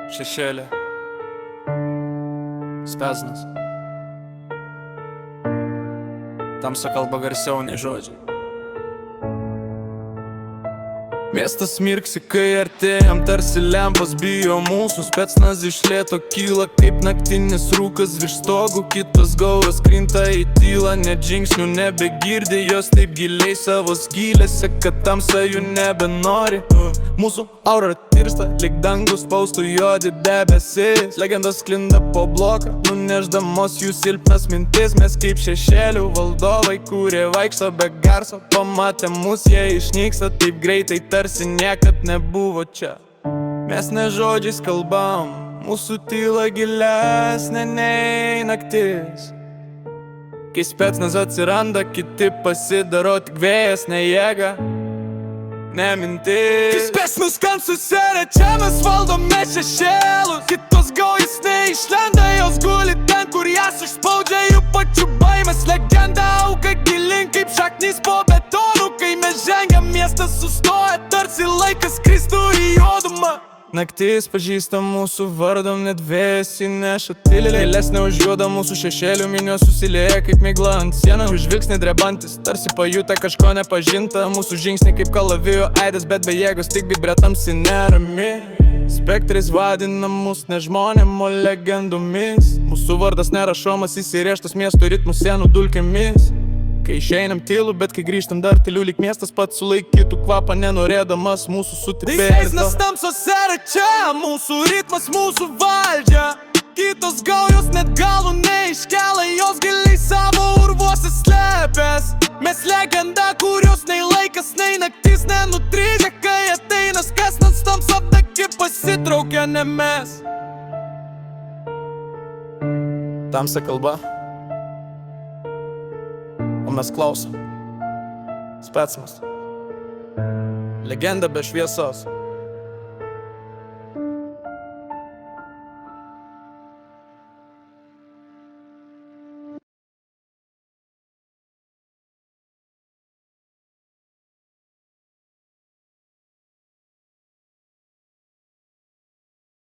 Šešėlė Speznas. Tamsa kalba garsiau nei žodžiai. Miestas mirksi, kai artėjam, tarsi lempos bijo mūsų. Specnaz iš lėto kyla kaip naktinis rūkas virš stogų. Kitos galvos krinta į tylą, net žingsnių nebegirdi jos taip giliai savo skylėse, kad tamsa jų nebenori. Mūsų aura tirsta, lyg dangus spaustų juodi debesis. Legendos sklinda po bloką, nunešdamos jų silpnas mintis. Mes kaip šešėlių valdovai, kurie vaikšto be garso. Pamatę mus jie išnyksta taip greitai, tarsi niekad nebuvo čia. Mes ne žodžiais kalbam, mūsų tyla gilesnė nei naktis. Kai Specnaz atsiranda, kiti pasidaro tik vėjas, ne jėga, ne mintis. Kai Specnaz skan susėrė, čia mes valdome šešėlus. Kitos gaujas neišlenda, jos guli ten, kur jas išspaudžia jų pačių baimės. Legenda auga gilin kaip šaknys po betonu. Kai mes žengiam, miestas sustoja, tarsi laikas kristų į juodumą. Naktis pažįsta mūsų vardom, net vėjas įneša tylį. Lėlesnė už juodą mūsų šešėlių, minios susilieja kaip migla ant sieną. Už žvilgsnį drebantis, tarsi pajuta kažko nepažinta. Mūsų žingsniai kaip kalavijo aidas, bet be jėgos tik vibretamsi nerami. Spektrais vadina mus ne žmonėm, o legendomis. Mūsų vardas nerašomas įsirėžtas miesto ritmų sienų dulkėmis. Kai išeinam tylu, bet kai grįžtam dar tyliu, lyg miestas pats sulaikytų kvapą, nenorėdamas mūsų sutripėti. Specnaz tamsos era čia, mūsų ritmas, mūsų valdžia. Kitos gaujos net galų neiškelia, jos giliai savo urvuose slėpės. Mes legenda, kurios nei laikas, nei naktis nenutryžia. Kai ateina Specnaz, tamsa apdaki pasitraukia, ne mes. Tamsa kalba, o mes klausom. Specnaz, legenda be šviesos.